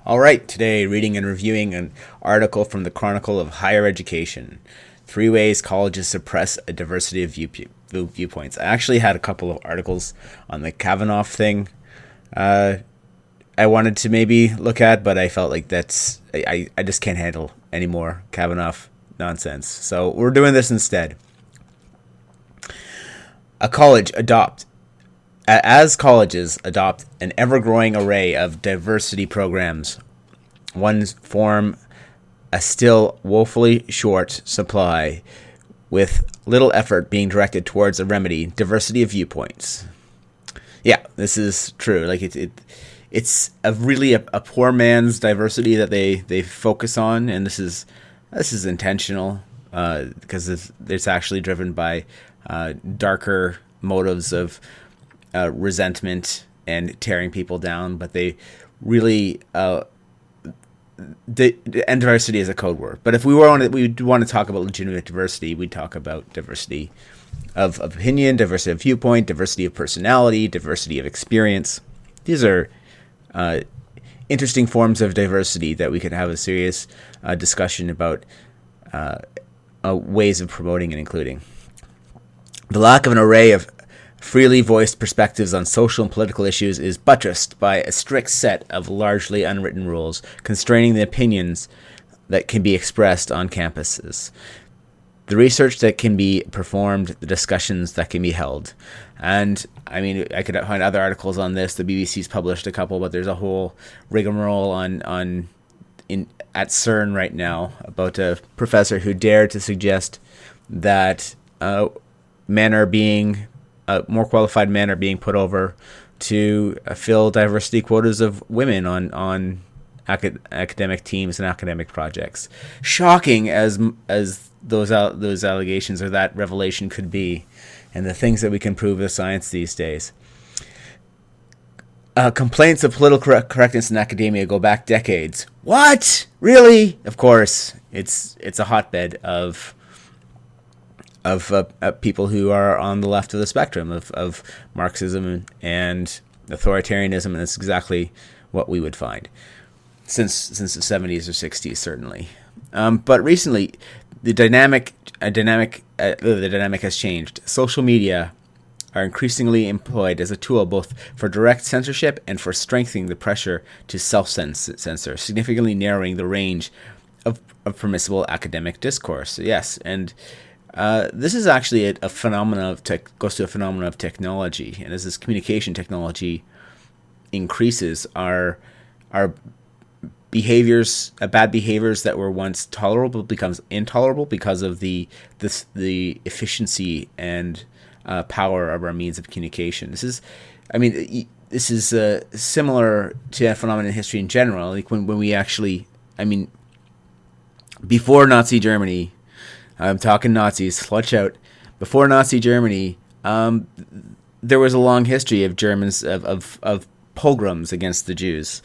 All right, today reading and reviewing an article from the Chronicle of Higher Education. 3 ways colleges suppress a diversity of viewpoints. I actually had a couple of articles on the Kavanaugh thing I wanted to maybe look at, but I felt like I just can't handle any more Kavanaugh nonsense. So we're doing this instead. As colleges adopt an ever-growing array of diversity programs, one form a still woefully short supply, with little effort being directed towards a remedy: diversity of viewpoints. Yeah, this is true. Like it's a poor man's diversity that they focus on, and this is intentional because it's actually driven by darker motives of resentment and tearing people down. But they really and diversity is a code word. But if we want to talk about legitimate diversity, we'd talk about diversity of opinion, diversity of viewpoint, diversity of personality, diversity of experience. These are interesting forms of diversity that we could have a serious discussion about ways of promoting and including. The lack of an array of freely voiced perspectives on social and political issues is buttressed by a strict set of largely unwritten rules constraining the opinions that can be expressed on campuses, the research that can be performed, the discussions that can be held. And I mean, I could find other articles on this. The BBC's published a couple, but there's a whole rigmarole at CERN right now about a professor who dared to suggest that more qualified men are being put over to fill diversity quotas of women on academic teams and academic projects. Shocking as those allegations or that revelation could be, and the things that we can prove with science these days. Complaints of political correctness in academia go back decades. What? Really? Of course, it's a hotbed of people who are on the left of the spectrum of Marxism and authoritarianism, and that's exactly what we would find since the 70s or 60s, certainly. But recently, the dynamic has changed. Social media are increasingly employed as a tool both for direct censorship and for strengthening the pressure to self-censor, significantly narrowing the range of permissible academic discourse. Yes, and this is actually a phenomenon goes to a phenomenon of technology, and as this communication technology increases, our behaviors, bad behaviors that were once tolerable becomes intolerable because of the efficiency and power of our means of communication. This is similar to a phenomenon in history in general. Like when we actually, before Nazi Germany. I'm talking Nazis, watch out. Before Nazi Germany, there was a long history of Germans, of pogroms against the Jews,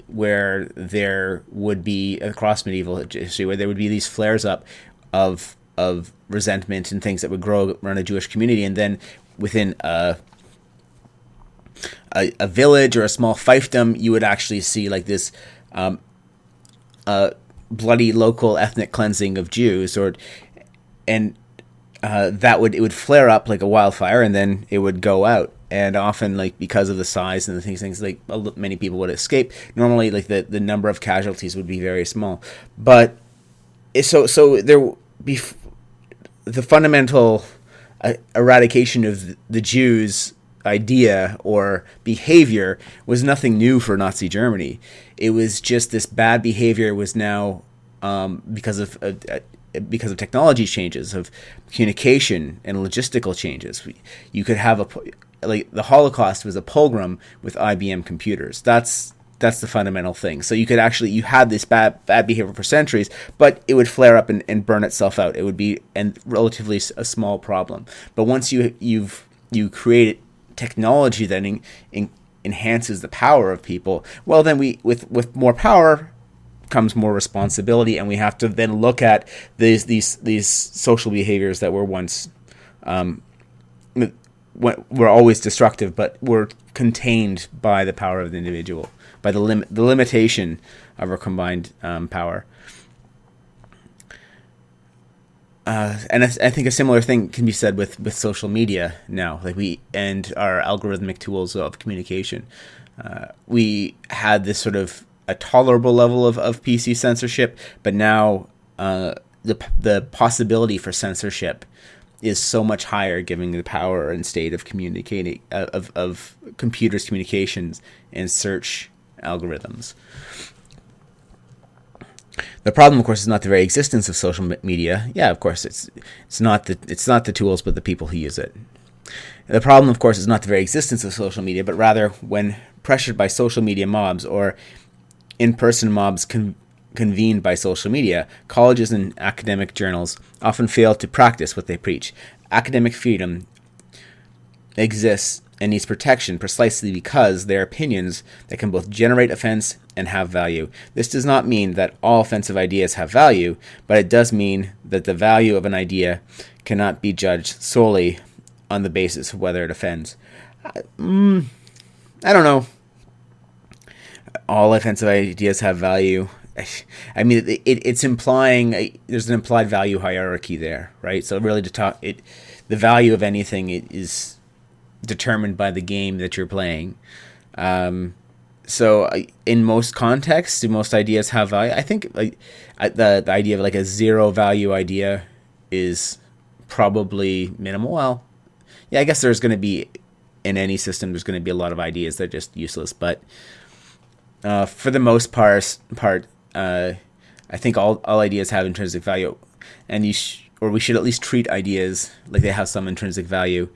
where there would be, across medieval history, where there would be these flares up of resentment and things that would grow around a Jewish community. And then within a village or a small fiefdom, you would actually see like this bloody local ethnic cleansing of Jews, it would flare up like a wildfire, and then it would go out. And often, like, because of the size and the things like many people would escape. Normally, like the number of casualties would be very small, but so there be the fundamental eradication of the Jews idea or behavior was nothing new for Nazi Germany. It was just this bad behavior was now because of technology changes, of communication and logistical changes. You could have the Holocaust was a pogrom with IBM computers. That's the fundamental thing. So you had this bad behavior for centuries, but it would flare up and burn itself out. It would be relatively a small problem. But once you create technology that enhances the power of people, well, then with more power comes more responsibility, and we have to then look at these social behaviors that were once were always destructive, but were contained by the power of the individual. by the limitation of our combined power. And I think a similar thing can be said with social media now. Like we and our algorithmic tools of communication. We had this sort of a tolerable level of PC censorship, but now the possibility for censorship is so much higher, given the power and state of communicating of computers' communications and search algorithms. The problem, of course, is not the very existence of social media. Yeah, of course, it's not the tools, but the people who use it. The problem, of course, is not the very existence of social media, but rather when pressured by social media mobs or in-person mobs convened by social media, colleges and academic journals often fail to practice what they preach. Academic freedom exists and needs protection precisely because they are opinions that can both generate offense and have value. This does not mean that all offensive ideas have value, but it does mean that the value of an idea cannot be judged solely on the basis of whether it offends. I don't know. All offensive ideas have value. I mean, it's implying there's an implied value hierarchy there, right? So really, the value of anything is determined by the game that you're playing. So in most contexts, most ideas have value. I think the idea of like a zero value idea is probably minimal. Well, yeah, I guess there's going to be, in any system, there's going to be a lot of ideas that are just useless. But for the most part, I think all ideas have intrinsic value, and or we should at least treat ideas like they have some intrinsic value.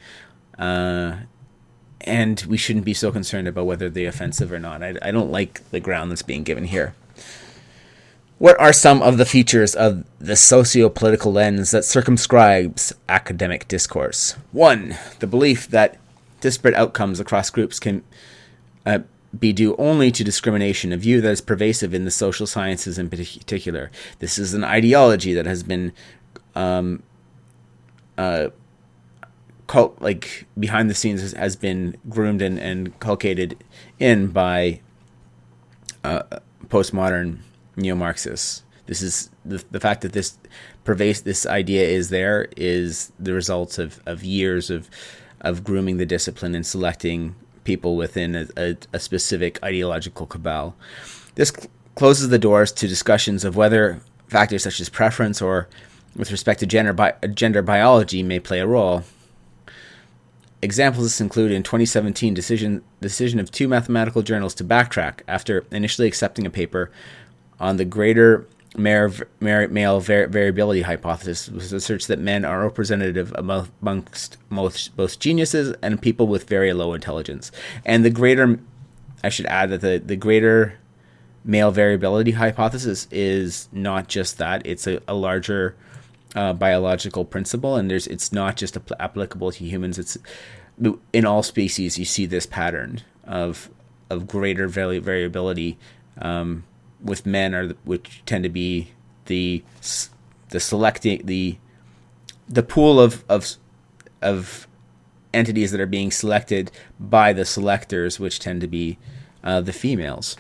And we shouldn't be so concerned about whether they're offensive or not. I don't like the ground that's being given here. What are some of the features of the socio-political lens that circumscribes academic discourse? 1. The belief that disparate outcomes across groups can be due only to discrimination, a view that is pervasive in the social sciences in particular. This is an ideology that has been behind the scenes has been groomed and culcated in by postmodern neo-Marxists. This is the fact that this idea is there is the result of years of grooming the discipline and selecting people within a specific ideological cabal. This closes the doors to discussions of whether factors such as preference or with respect to gender biology may play a role. Examples include in 2017 decision of 2 mathematical journals to backtrack after initially accepting a paper on the greater male variability hypothesis, which asserts that men are representative amongst both geniuses and people with very low intelligence. And I should add that the greater male variability hypothesis is not just that; it's a larger biological principle, and it's not just applicable to humans. It's in all species. You see this pattern of greater variability with men, which tend to be the selecting the pool of entities that are being selected by the selectors, which tend to be the females.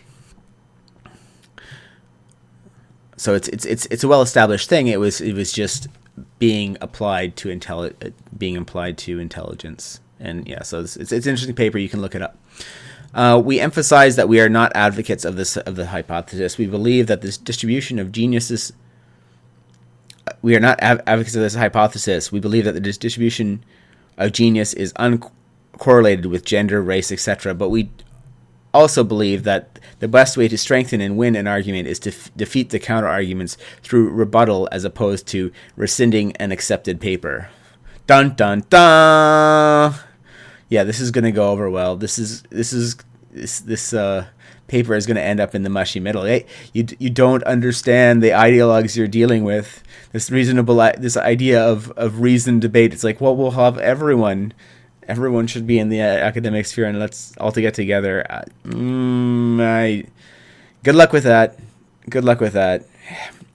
So it's a well-established thing. It was just being applied to intelligence, and yeah. So it's an interesting paper. You can look it up. We emphasize that we are not advocates of the hypothesis. We believe that this distribution of geniuses. We are not advocates of this hypothesis. We believe that the distribution of genius is uncorrelated with gender, race, etc. But we also believe that the best way to strengthen and win an argument is to defeat the counter-arguments through rebuttal as opposed to rescinding an accepted paper. Dun dun dun! Yeah, this is going to go over well. This paper is going to end up in the mushy middle. Hey, you don't understand the ideologues you're dealing with. This idea of reasoned debate. It's like, well, we'll have everyone should be in the academic sphere, and let's all to get together. Good luck with that. Good luck with that.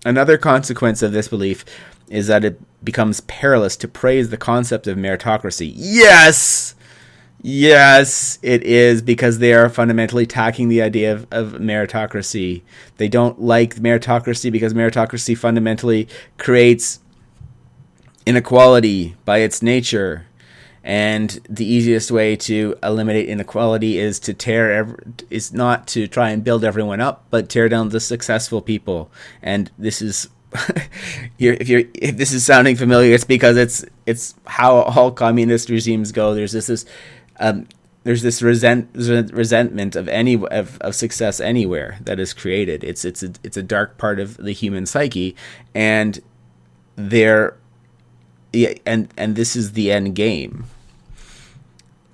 Another consequence of this belief is that it becomes perilous to praise the concept of meritocracy. Yes! Yes, it is, because they are fundamentally attacking the idea of meritocracy. They don't like meritocracy because meritocracy fundamentally creates inequality by its nature. And the easiest way to eliminate inequality is is not to try and build everyone up, but tear down the successful people. And this is if this is sounding familiar, it's because it's how all communist regimes go. Um, there's this resentment of of success anywhere that is created. It's a dark part of the human psyche, and there, yeah, and this is the end game.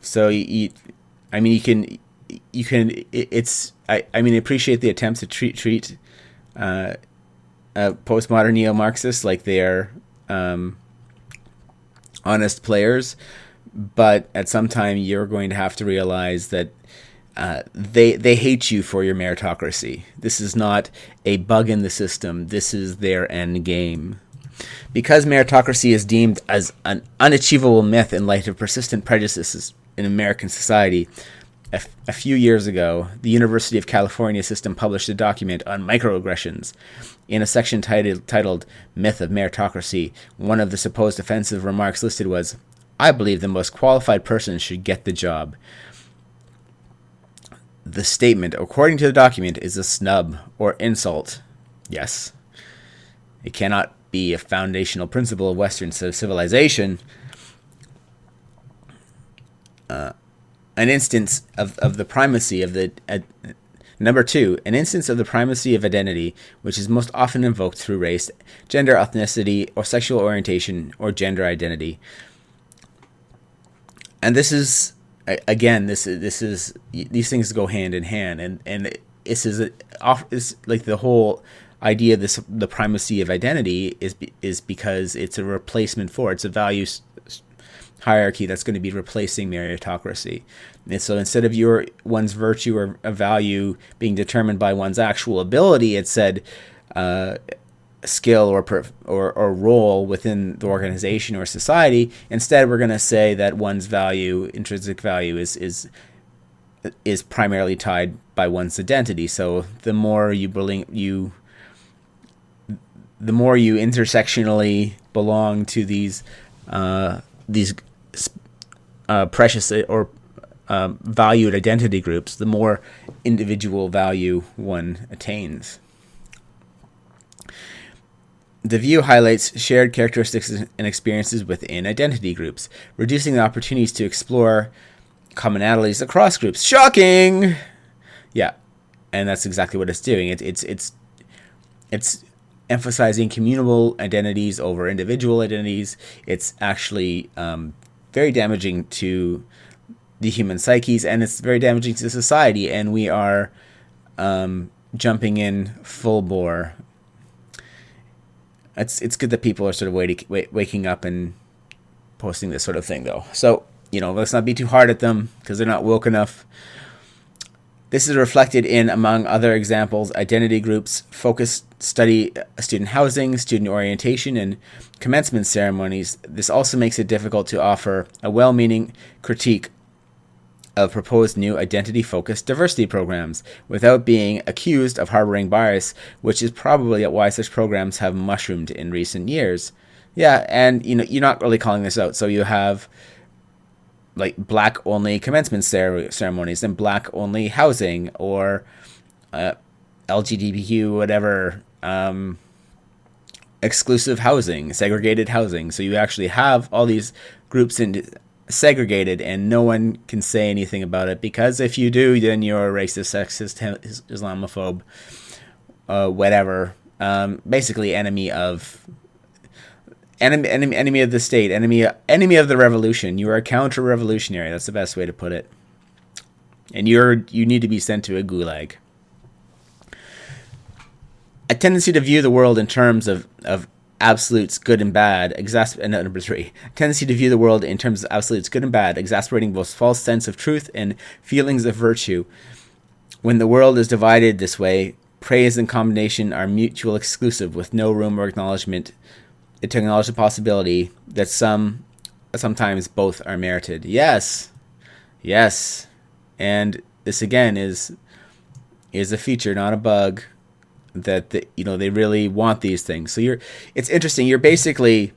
So I mean, you can it's I mean, I appreciate the attempts to treat postmodern neo-Marxists like they're honest players, but at some time you're going to have to realize that they hate you for your meritocracy. This is not a bug in the system. This is their end game. Because meritocracy is deemed as an unachievable myth in light of persistent prejudices in American society, a few years ago, the University of California system published a document on microaggressions. In a section titled Myth of Meritocracy, one of the supposed offensive remarks listed was, "I believe the most qualified person should get the job." The statement, according to the document, is a snub or insult. Yes, it cannot be a foundational principle of Western civilization. An instance of the primacy of the number two, an instance of the primacy of identity, which is most often invoked through race, gender, ethnicity, or sexual orientation, or gender identity. And this is, again, this is these things go hand in hand, and this is like the whole idea of the primacy of identity is because it's a replacement for, it's a value hierarchy that's going to be replacing meritocracy. And so instead of one's virtue or a value being determined by one's actual ability, it said skill or role within the organization or society. Instead, we're going to say that one's value, intrinsic value, is primarily tied by one's identity. So the more you intersectionally belong to these precious or valued identity groups, the more individual value one attains. The view highlights shared characteristics and experiences within identity groups, reducing the opportunities to explore commonalities across groups. Shocking! Yeah, and that's exactly what it's doing. It's emphasizing communal identities over individual identities. It's actually very damaging to the human psyches, and it's very damaging to society, and we are jumping in full bore. It's good that people are sort of waking up and posting this sort of thing, though. So, let's not be too hard at them because they're not woke enough. This is reflected in, among other examples, identity groups, focused study, student housing, student orientation, and commencement ceremonies. This also makes it difficult to offer a well-meaning critique of proposed new identity-focused diversity programs without being accused of harboring bias, which is probably why such programs have mushroomed in recent years. Yeah, and you're not really calling this out. So you have like black-only commencement ceremonies and black-only housing, or LGBTQ whatever, exclusive housing, segregated housing. So you actually have all these groups segregated, and no one can say anything about it, because if you do, then you're a racist, sexist, Islamophobe, whatever. Basically, enemy of the state, enemy of the revolution. You are a counter-revolutionary. That's the best way to put it. And you need to be sent to a gulag. A tendency to view the world in terms of absolutes good and bad, number three. Tendency to view the world in terms of absolutes good and bad, exacerbating both false sense of truth and feelings of virtue. When the world is divided this way, praise and condemnation are mutual exclusive, with no room or acknowledgement to acknowledge the possibility that sometimes both are merited. Yes. Yes, and this again is a feature, not a bug. That they really want these things. So it's interesting. You're basically,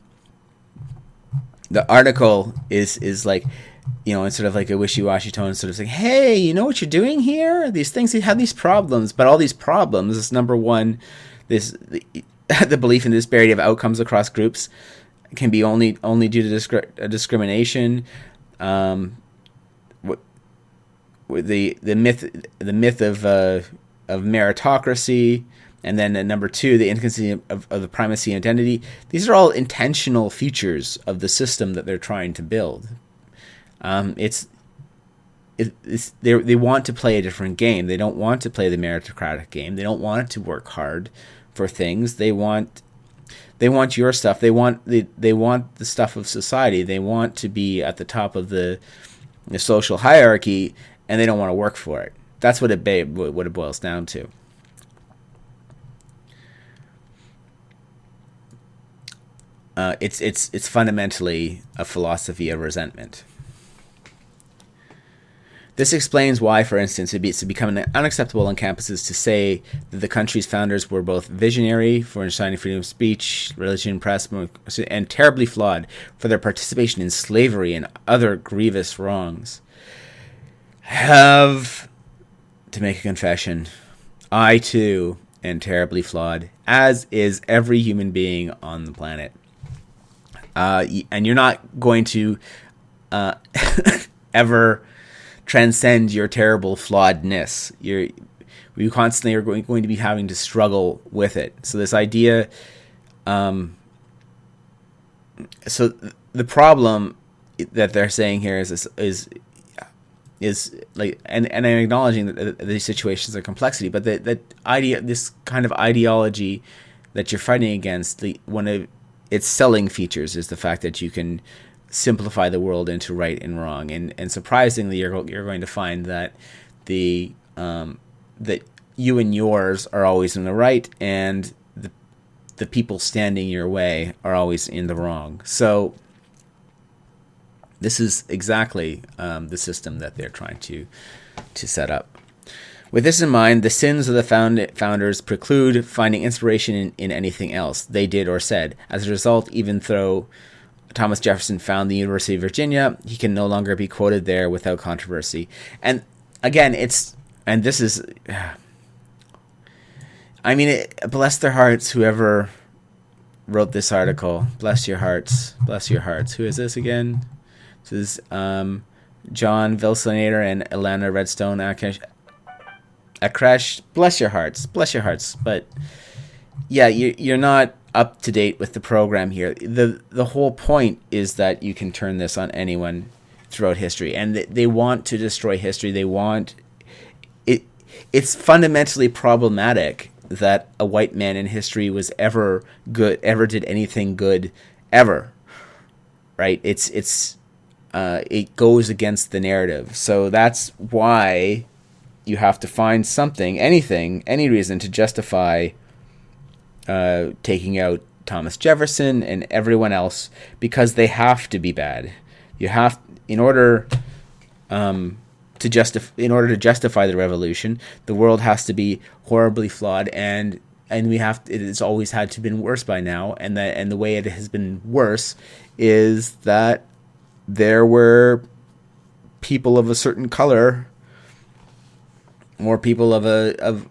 the article is like, it's sort of like a wishy-washy tone, sort of saying, hey, you know what you're doing here? These things have these problems, but all these problems is, number one, the belief in the disparity of outcomes across groups can be only due to discrimination. The myth of meritocracy, and then number two, the inconsistency of the primacy and identity. These are all intentional features of the system that they're trying to build. They want to play a different game. They don't want to play the meritocratic game. They don't want to work hard for things. They want your stuff. They want the stuff of society. They want to be at the top of the social hierarchy, and they don't want to work for it. That's what it boils down to. It's fundamentally a philosophy of resentment. This explains why, for instance, it's becoming unacceptable on campuses to say that the country's founders were both visionary for inciting freedom of speech, religion, press, and terribly flawed for their participation in slavery and other grievous wrongs. Have to make a confession. I, too, am terribly flawed, as is every human being on the planet. And you're not going to ever transcend your terrible flawedness. We constantly are going to be having to struggle with it. So this idea, so the problem that they're saying here is like, and I'm acknowledging that these situations are complexity, but this kind of ideology that you're fighting against, one of its selling features is the fact that you can simplify the world into right and wrong, and surprisingly, you're going to find that that you and yours are always in the right, and the people standing your way are always in the wrong. So this is exactly the system that they're trying to set up. With this in mind, the sins of the founders preclude finding inspiration in anything else they did or said. As a result, even though Thomas Jefferson found the University of Virginia, he can no longer be quoted there without controversy. And again, this is, I mean, bless their hearts, whoever wrote this article. Bless your hearts. Bless your hearts. Who is this again? This is John Vilsonator and Elena Redstone Akresh. Bless your hearts. Bless your hearts. But yeah, you're not up to date with the program here. The whole point is that you can turn this on anyone throughout history, and they want to destroy history. They want it. It's fundamentally problematic that a white man in history was ever good, ever did anything good, ever. Right? It goes against the narrative. So that's why you have to find something, anything, any reason to justify taking out Thomas Jefferson and everyone else, because they have to be bad. You have, in order to justify the revolution, the world has to be horribly flawed, and it has always had to been worse by now, and the way it has been worse is that there were people of a certain color, or people of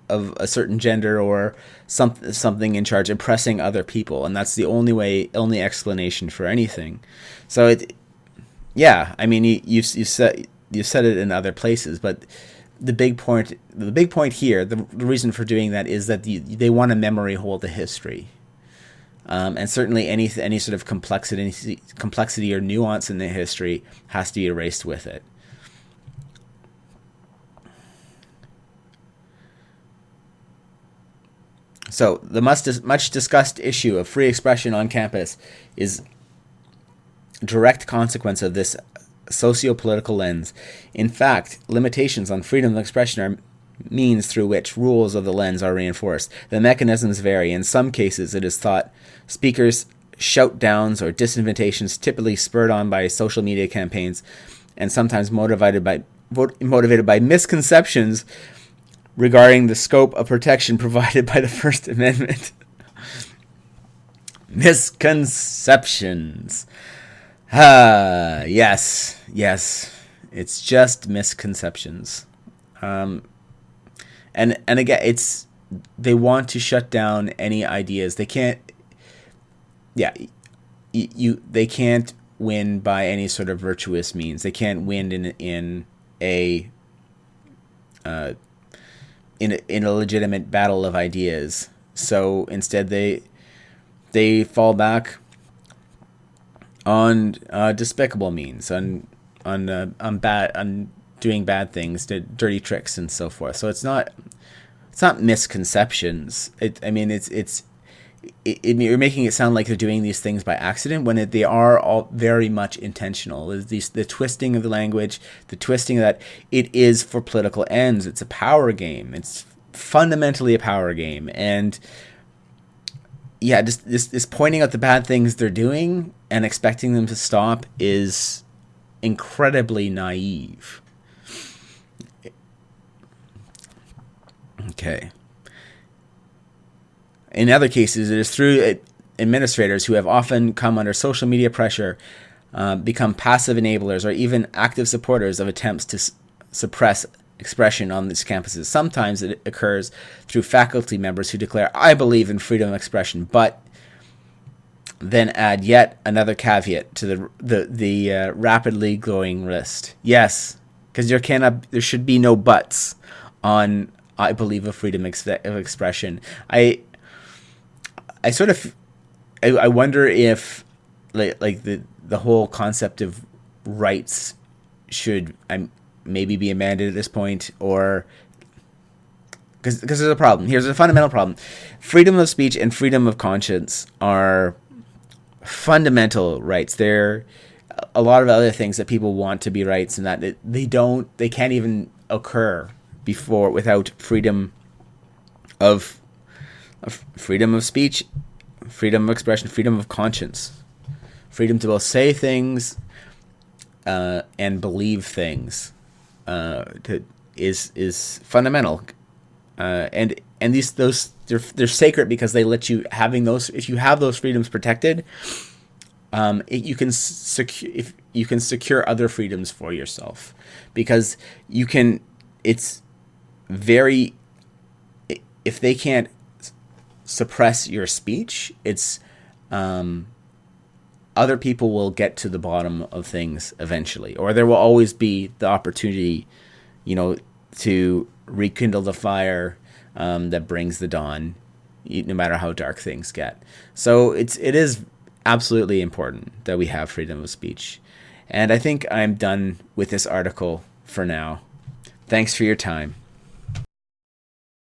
a certain gender, or something in charge, oppressing other people, and that's the only explanation for anything. So I mean, you said it in other places, but the big point here, the reason for doing that is that they want to memory hold the history, and certainly any sort of complexity or nuance in the history has to be erased with it. So the much discussed issue of free expression on campus is a direct consequence of this socio-political lens. In fact, limitations on freedom of expression are means through which rules of the lens are reinforced. The mechanisms vary. In some cases, it is thought speakers' shout-downs or disinvitations, typically spurred on by social media campaigns and sometimes motivated motivated by misconceptions regarding the scope of protection provided by the First Amendment. Misconceptions. Yes. It's just misconceptions. And again, they want to shut down any ideas. They can't. Yeah, they can't win by any sort of virtuous means. They can't win in a legitimate battle of ideas. So instead, they fall back on despicable means, on doing bad things, dirty tricks, and so forth. So it's not misconceptions. You're making it sound like they're doing these things by accident when they are all very much intentional. The twisting of the language, the twisting of that, it is for political ends. It's a power game. It's fundamentally a power game. And yeah, just this pointing out the bad things they're doing and expecting them to stop is incredibly naive. Okay. In other cases, it is through administrators who have often come under social media pressure, become passive enablers, or even active supporters of attempts to suppress expression on these campuses. Sometimes it occurs through faculty members who declare, "I believe in freedom of expression," but then add yet another caveat to the rapidly growing list. Yes, because there should be no buts on "I believe in freedom of expression." I wonder if like the whole concept of rights should maybe be amended at this point, or because there's a problem. Here's a fundamental problem: freedom of speech and freedom of conscience are fundamental rights. They're a lot of other things that people want to be rights, and that they can't even occur without freedom of speech, freedom of expression, freedom of conscience, freedom to both say things and believe things is fundamental. And they're sacred because they let you if you have those freedoms protected, you can secure other freedoms for yourself, because if they can't suppress your speech, it's other people will get to the bottom of things eventually, or there will always be the opportunity, to rekindle the fire that brings the dawn, no matter how dark things get. So it is absolutely important that we have freedom of speech. And I think I'm done with this article for now. Thanks for your time.